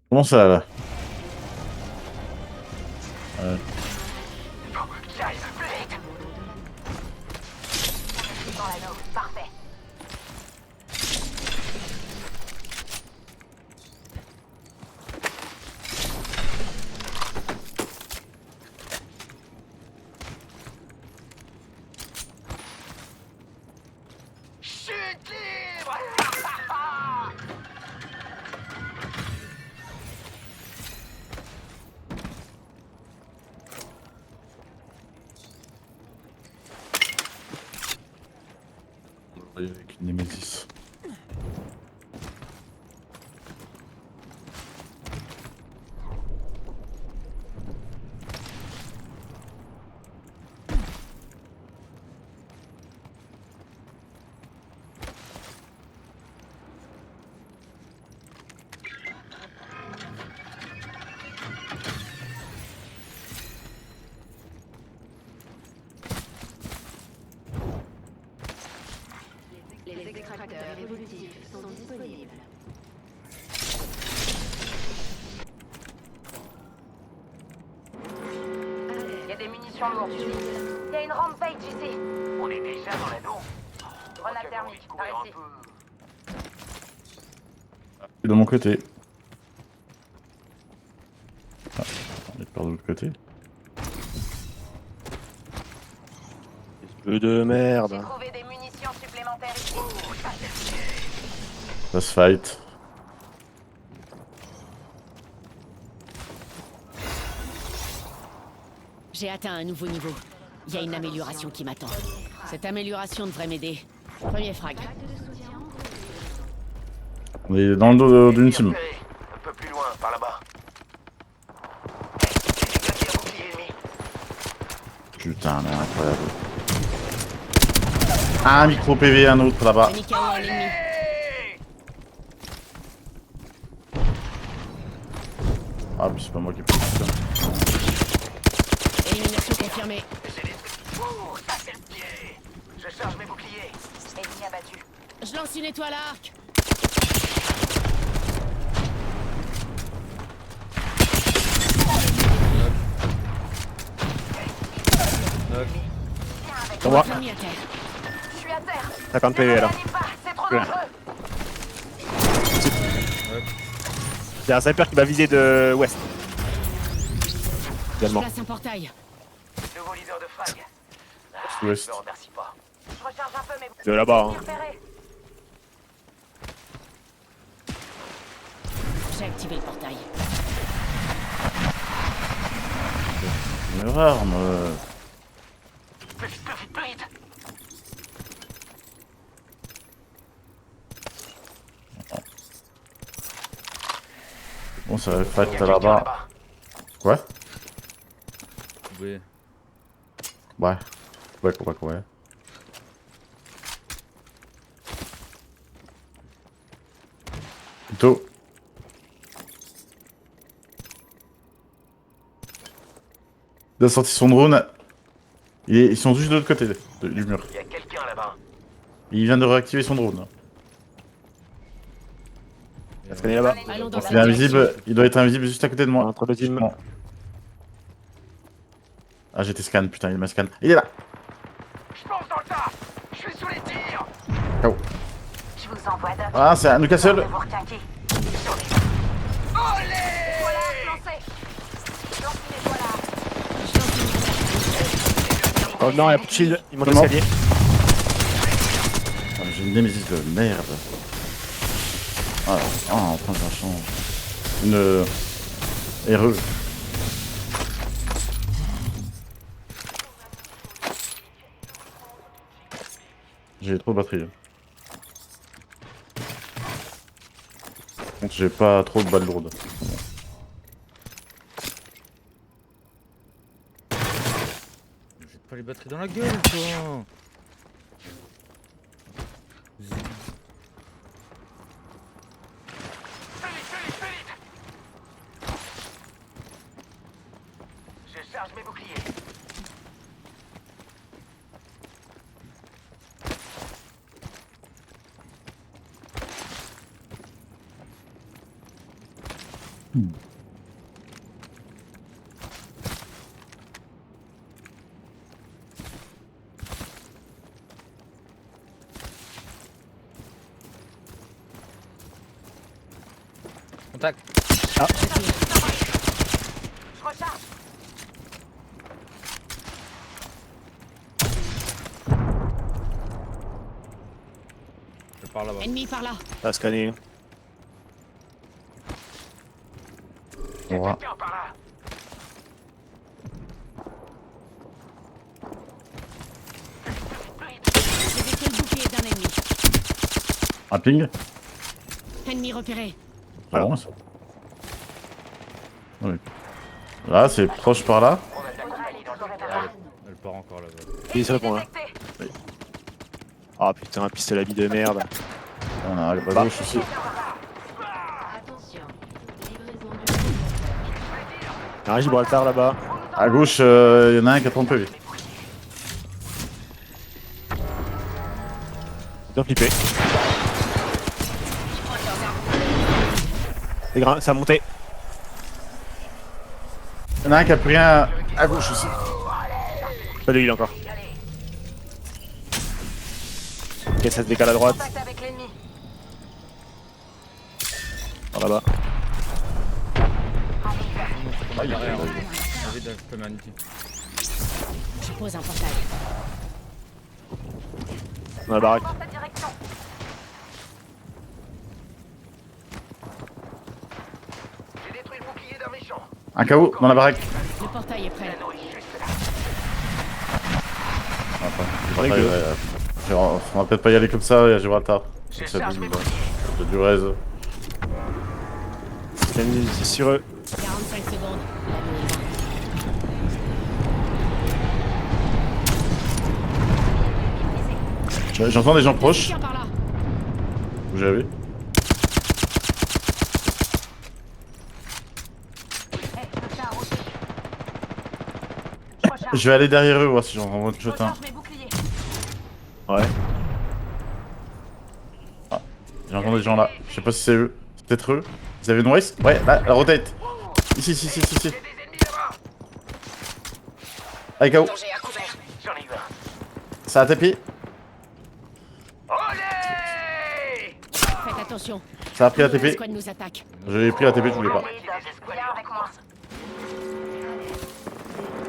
Comment ça là? J'arrive plus vite. Dans l'anneau, parfait. Chute libre. Avec une Nemesis. Les extracteurs évolutifs sont disponibles. Il y a des munitions lourdes ici. Il y a une rampage ici. On est déjà dans l'anneau. Grenade thermique, par ici. De mon côté. Ah, on est par de l'autre côté. Peu de merde. J'ai trouvé des munitions supplémentaires ici. Ça se fight. J'ai atteint un nouveau niveau. Il y a une amélioration qui m'attend. Cette amélioration devrait m'aider. Premier frag. On est dans le dos d'une team. Un peu plus loin, par là-bas. J'ai bloqué un bouclier ennemi. Putain, mais incroyable. Un micro PV, un autre là-bas. J'ai mis KO un ennemi. Ah, puis c'est pas moi qui ai pris ça. Élimination confirmée. Ouh, ça c'est le pied. Je charge mes boucliers. Ennemi abattu. Je lance une étoile à arc. Sur moi. Ennemi à terre. Je suis à terre. 50 PV là. N'anime pas, c'est trop Ouais. dangereux. Il y a un sniper qui m'a visé de ouest. Je Également. place un portail. Nouveau leader de frag. Ouest. Je me remercie pas. Je recharge un peu mes De là-bas. Hein. repérés. J'ai activé le portail. Une arme. Plus vite, plus vite, plus vite. Bon, ça va Il y a fight quelqu'un là-bas. là-bas. Quoi? Oui. Ouais. Ouais. Plutôt. Il a sorti son drone. Ils sont juste de l'autre côté du mur. Il y a quelqu'un là-bas. Il vient de réactiver son drone. Est-ce qu'elle est là-bas? Allons dans Il est la invisible. Il doit être invisible juste à côté de moi. Entre deux teams. Non. Ah, j'étais scan, putain, il m'a scan. Il est là. Je pense dans le tas. Je suis sous les tirs. KO. Je vous envoie d'autres. Ah, c'est un Newcastle. Vous requinquer. Olé! Voilà, lancé. Lance une étoile à arc. Oh non, il y a plus de shield. Il manque Comment l'escalier. Ah, j'ai une Nemesis de merde. Ah, oh, putain, ça change. Une. RE. J'ai trop de batterie. Par contre, j'ai pas trop de balles lourdes. Jette pas les batteries dans la gueule, toi. Plus vite, plus vite, plus vite. Je charge mes boucliers. Contact. Je recharge. Je pars là-bas. Ennemi par là. Ah, scanner. On va. Quelqu'un par là. J'ai baissé le bouclier d'un ennemi. Un ping. Ennemi repéré. Pas loin ça. Oui. Là, c'est proche par là. Elle part encore là-bas. Il se répond là. Détecté. Ah putain, un pistolet à vie de merde. On a à gauche aussi. Attention. Livraison du... Il y a un Gibraltar là-bas. À gauche, il y en a un qui a 30 PV. Bien flippé. C'est grand, ça a monté. Il y en a un qui a pris un à gauche aussi. Pas de heal encore. Ok, ça se décale à droite. Contact avec l'ennemi. Par là-bas. Derrière. David, je peux m'animer. Je pose un portail. Dans la baraque. Dans cette direction. J'ai détruit le bouclier d'un méchant. Un KO dans la baraque. Le portail est prêt. Attends, on va peut-être pas y aller comme ça, il y a Gibraltar. J'ai Ça chargé bouge, mes là. boucliers. Il y a du raise. L'ennemi est sur eux. 45 secondes. L'anneau est loin. J'entends des gens proches. Tiens par là. Vous avez vu? Je tiens à rocher. Je recharge. Je vais aller derrière eux voir si j'en renvoie Je jeter un. recharge mes boucliers. Ouais. J'entends des gens là. Je sais pas si c'est eux. C'est peut-être eux. Vous avez une waste? Ouais, là, la rotate. Ici, ici, ici, ici. Des ennemis là-bas. Allez, KO. Danger à couvert. J'en ai eu un. Ça a tapé. Olé! Faites attention. Ça a pris la La TP. squad nous attaque. J'ai pris la TP, je voulais pas. Viens avec moi.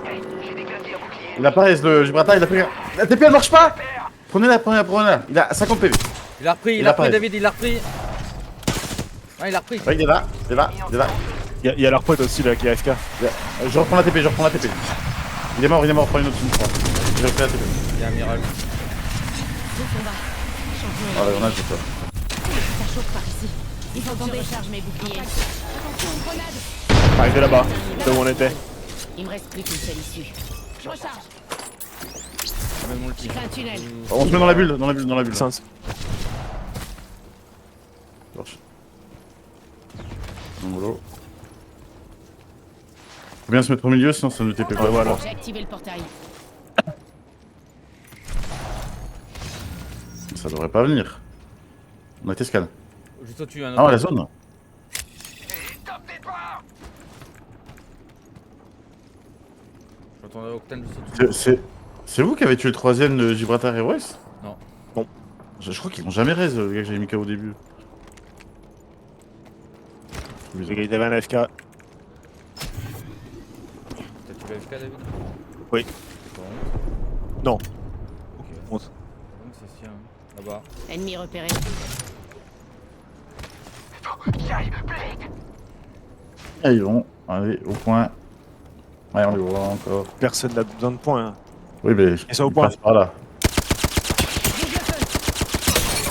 Hey, j'ai déclenché un bouclier. Il a pas raise le Gibraltar, il a pris un. La TP elle marche pas! Prenez-la, prenez-la, prenez-la. Il a 50 PV. Il a repris, Il il a a repris pas- David, il a repris. Ouais, il a repris. Ouais, il est là, il est là, il est là. Il y a leur pote aussi là qui est AFK. Je reprends la TP, je reprends la TP. Il est mort, prends une autre une fois. J'ai repris la TP. Il y a un miracle. Deux combats. Champion Ah, la éliminé. grenade, j'ai peur. Ça chauffe par ici. Il faut que je recharge mes boucliers. Attention, une grenade. Arrivé là-bas, de où on était. Il me reste plus qu'une seule issue. Je recharge. Même mon ulti. J'ai fait un tunnel. On se met dans la bulle, dans la bulle, dans la bulle. Sens. Torche. Bon, faut bien se mettre au milieu, sinon ça ne TP pas. Ouais, voilà. J'ai activé le portail. Ça devrait pas venir. On a été scan. Juste au-dessus, un Ah, autre. la zone. Top départ! J'entends Octane juste au-dessus. C'est vous qui avez tué le troisième de Gibraltar Airways? Non. Bon. Je crois qu'ils l'ont jamais raise, le gars que j'avais mis KO au début. Le gars il avait un AFK. T'as tué AFK, David? Oui. C'est pas honte. Non. Ok. Honte. Donc c'est sien. Là-bas. Ennemi repéré. J'arrive, plus vite! Ah, ils vont. Allez, au point. Ouais, on les voit encore. Personne n'a besoin de points. Hein. Oui, mais Ils sont au ils point. passent par là. Bouge le feu.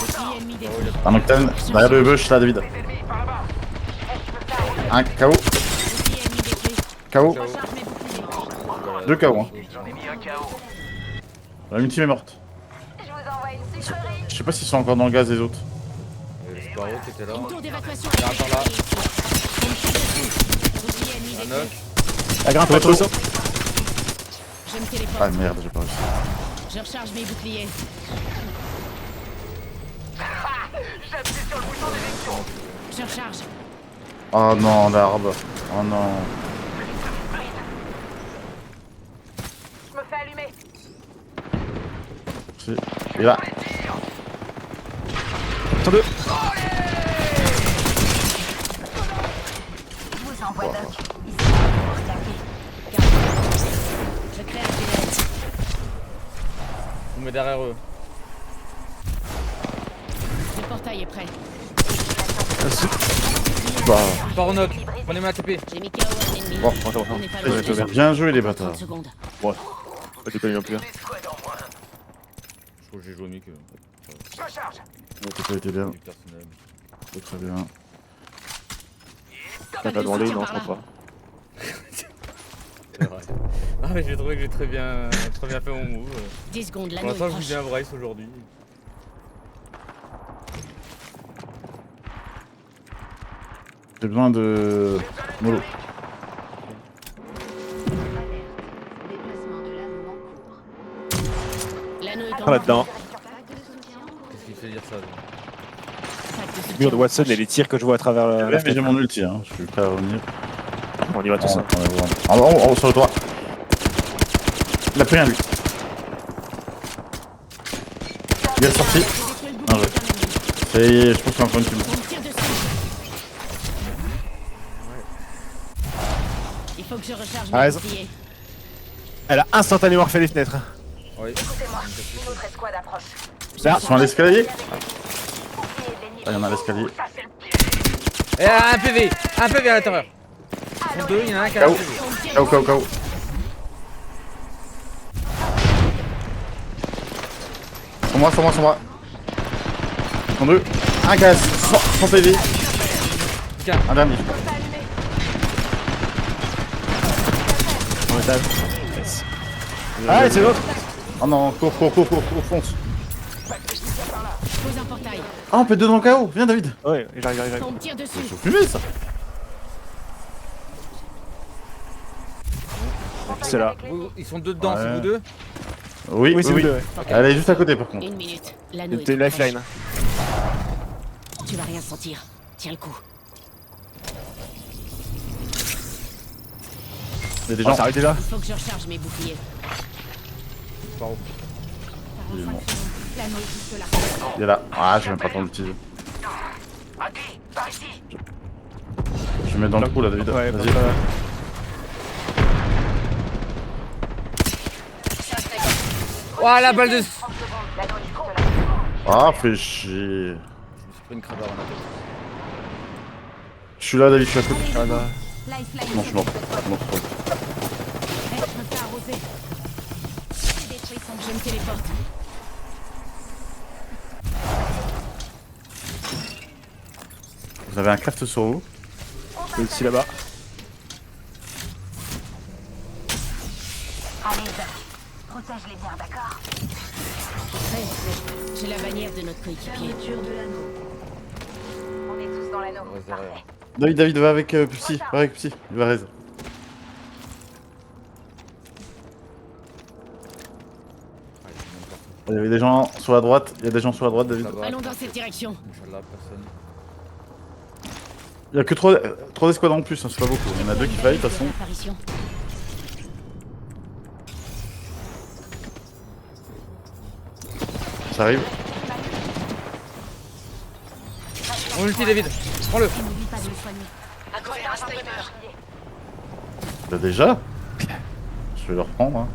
Bouclier ennemi détruit. Un Octane, derrière le bush là, David. Des ennemis par là-bas. Un KO, Bouclier ennemi détruit. KO, Recharge mes boucliers. Voilà. 2 KO. Hein. J'en ai mis un KO. La ultime est morte. Je vous envoie une sucrerie. Je sais pas s'ils sont encore dans le gaz les autres. Il y a le Sparrow qui était là. Une tour d'évacuation. Il y a un par là. Bouclier ennemi Un détruit. knock. La grimpe au saut. Je me Ah téléporte. merde, j'ai pas réussi. Je recharge mes boucliers. J'appuie sur le bouton d'élection. Je recharge. Oh non, l'arbre. Oh non. Je me fais allumer. Si. Il est là. Sur deux. Je vous envoie Doc. Ici, pour attaquer. Je crée un tunnel. On met derrière eux. Le portail est prêt. Bah. Pars au knock. Prenez ma TP. J'ai mis KO un ennemi. Bon, On n'est pas loin. bien. bien joué les bâtards. 30 secondes. Ouais. Pas déconner non plus. Hein. Des squads en moins. Je crois que j'ai joué mieux que. Je charge. Ça a été bien. Du personnel. C'est très bien. T'as pas demandé, non, je crois pas. C'est vrai. Ah, mais j'ai trouvé que j'ai très bien fait mon move. 10 secondes, Pour l'anneau est l'instant, je proche. joue bien Bryce aujourd'hui. J'ai besoin de mollo. Déplacement de l'anneau en cours. L'anneau est en Ah, là-dedans. Vague de soutien en cours. Qu'est-ce qui fait dire ça toi Pack de Le soutien. mur de Watson et les tirs que je vois à travers la Ouais, mais j'ai fenêtre. mon ulti, hein. Je suis prêt à revenir. On y va tous. Hein. Oh, sur le toit. Il a pris un lui. Il est sorti. J'ai détruit le bouclier ouais. d'un ennemi. Ça y est, je pense qu'il y a encore une team. On me tire dessus. Il faut que je recharge Ah, mes raison. boucliers. Elle a instantanément refait les fenêtres. Oui. Écoutez-moi, une autre escouade approche. Là, ils sont à l'escalier. Bouclier de l'ennemi. Ah, il y en a à l'escalier. Ça, c'est le pied. Et un PV. Un PV à l'intérieur. Ils sont deux, il y en a un qui a un KO. PV. KO. Sur moi. Ils sont deux. Un gaz. 100 PV. Tiens. Un dernier. En étage. Yes. Allez, c'est l'autre. Oh non, cours, fonce. Je pose un portail. Ah, on peut être deux dans le KO. Viens, David. Ouais, j'arrive. On me tire dessus. Faut fumer ça. C'est là. Ils sont deux dedans, Ouais. c'est vous deux. Oui, Oui, c'est vous deux. Ouais. Elle est juste à côté par contre. Une minute. L'anneau est T'es tout près. lifeline. Tu vas rien sentir. Tiens le coup. Il y a des Oh, gens. ça arrive déjà. Il faut que je recharge mes boucliers. Par où? Il est mort. L'anneau est juste là. Il est là. Ah, j'ai même pas le temps d'utiliser. Adi, par ici. Je vais mettre dans le trou là, David. Ouais, Vas-y. bah, Oh, la balle de. L'anneau est juste là. Ah, fais chier. Je me suis pris une crabeur dans la tête. Je suis là, David, je suis à côté. ah, là. Lifeline. Non, je suis mort. Non, Je me fais arroser. Je me téléporte. Vous avez un craft sur vous. Le petit là-bas. Allez, Doc. Protège-les bien, d'accord? J'ai la bannière de notre coéquipier. Fermeture de l'anneau. On est tous dans l'anneau. On reste Parfait. derrière. David, va avec Pupsi. Va avec Pupsi. Il va raise. Ouais, c'est même partout. Il y avait des gens sur la droite. Il y a des gens sur la droite, David. Là-bas. Allons dans cette direction. Inch'Allah, personne. Il y a que 3 escouades en plus, hein, c'est pas beaucoup. Il y en a 2 qui faillent de toute façon. Apparition. Ça arrive. On ulti David, prends-le. N'oublie pas de le soigner. Bah déjà. Je vais le reprendre. Hein.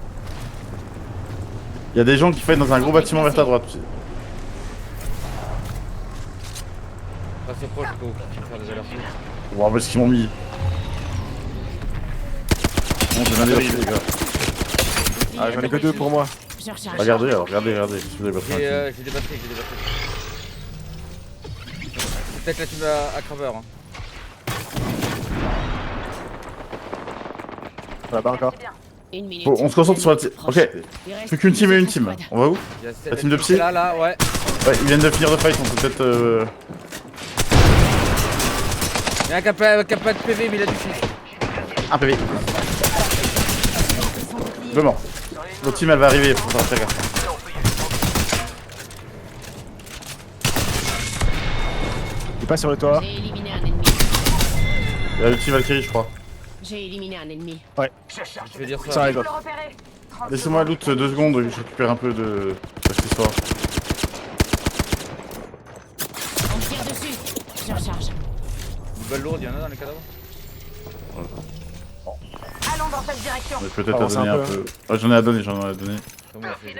Il y a des gens qui faillent dans un gros bâtiment vers ta droite. Pupsi. Reste proche pour faire des allers-retours. On va voir ce qu'ils m'ont mis. Bon, j'ai bien des les gars. Ah, j'en ai que deux pour moi. Je recharge. Regardez alors, regardez. Si vous avez pas fait J'ai des batteries. C'est peut-être la team à crabeur. Hein. Là-bas encore. Une minute. on se concentre sur la team. Ok, Il reste plus qu'une team et une cinq team. squads. On va où? Il y a La team de psy. Là, ouais. Ouais, ils viennent de finir de fight, on peut peut-être. Il y a un qui a pas de PV, mais il a du shield. Un PV. Deux morts. L'autre team elle va arriver, faut faire gaffe. Il est pas sur le toit. J'ai éliminé un ennemi. Il y a le petit Valkyrie, je crois. J'ai éliminé un ennemi. Je vais dire Ça ça. arrive. Je peux le repérer. Laissez-moi loot 2 secondes, je récupère un peu de d'accessoires. On tire dessus. Je recharge. Une balle lourde, y'en a dans les cadavres. Allons dans cette direction. Mais peut-être à Avance donner un un peu, peu. Ah, j'en ai à donner, j'en ai à donner. C'est bon, j'ai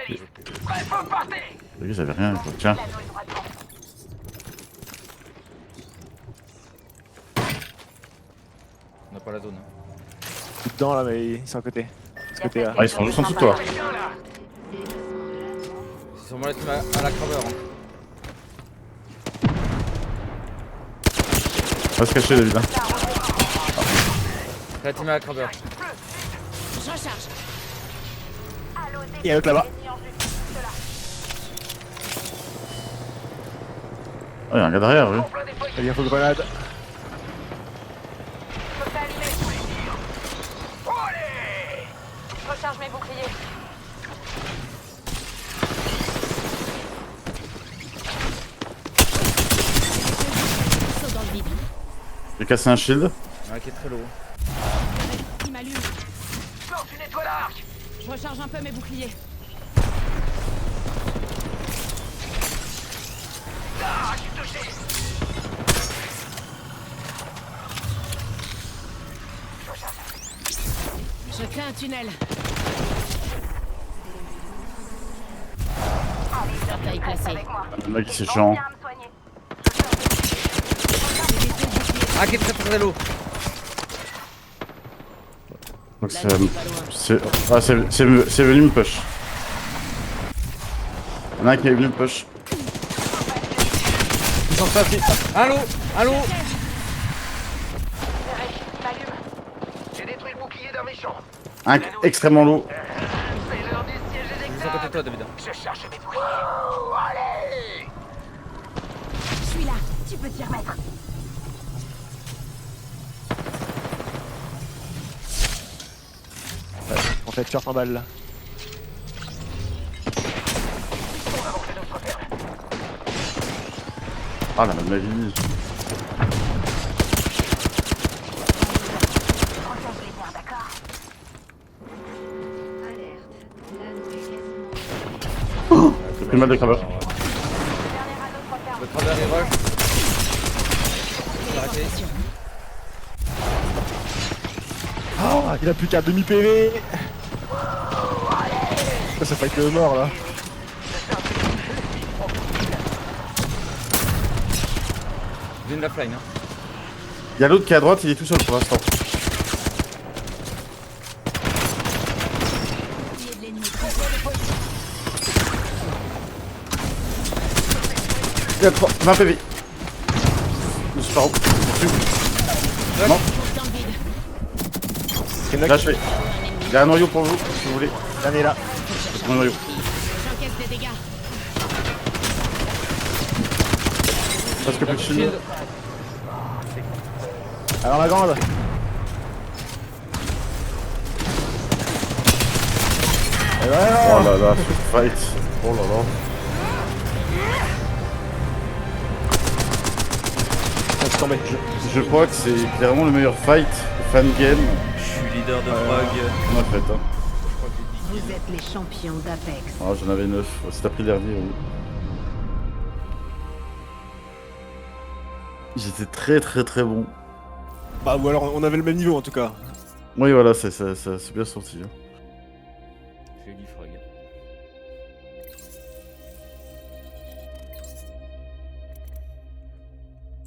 Prêt, faut partir. Les gars, ils avaient rien, quoi. Tiens. L'anneau est droit devant. On n'a pas la zone. Hein. Je suis dedans là, mais ils sont à côté. De ce côté là. Ah, ils sont juste en dessous de toi. Viens là. C'est sûrement la team à la craveur. Hein. Va se cacher, David. Hein. C'est la team à la craveur. Je recharge. Il y a un autre là-bas. Ah, il y a un gars derrière, oui. Il y a un faux grenade. Je me fais allumer. Je recharge mes boucliers. Saut dans le vide. J'ai cassé un shield. Il y en a un qui est très lourd. Il m'allume. Lance une étoile arc. Je recharge un peu mes boucliers. Ah, j'ai touché. Je crée un tunnel. Portail placé. Avec moi. Le mec, c'est Viens chiant. me soigner. Ah, qui est très très lourd. Donc La c'est. nuit, pas loin. Ah, c'est venu me push. Il y en a un qui est venu me push. Ils sont sortis. Allô. Allô. M'allume. J'ai détruit le bouclier d'un méchant. Un extrêmement lourd. C'est l'heure du siège Ils sont à éjectable. côté de toi, David. Je cherche mes boucliers. Allez. Je suis là. Tu peux t'y remettre. On fait tueur 100 balles là. Ah, la même ma vie. Recharge les liens, d'accord? J'ai pris mal de craveur. Dernier anneau de referme. Le craveur il rush. J'ai arrêté. Oh, il a plus qu'un demi PV. Ça fait le mort là. J'ai une lifeline. Hein. Il y a l'autre qui est à droite, il est tout seul pour l'instant. Il y a de l'ennemi. Il y a 20 PV. Je suis pas où. Non, Dans le vide. C'est knock. lâchez. Il y a un noyau pour vous, si vous voulez. Dernier là. Un noyau. J'encaisse des dégâts. Parce que plus de shield. Alors la grande. Et voilà. Oh là là, ce fight. Oh là là. Ça se tombait. Je crois que c'est clairement le meilleur fight fan game Je suis leader de frag. qu'on a fait. Hein. Vous êtes les champions d'Apex. Ah, j'en avais 9. C'était après le dernier. Oui. J'étais très très très bon. Bah ou alors on avait le même niveau en tout cas. Oui, voilà, c'est bien sorti. Hein. Je suis du frag.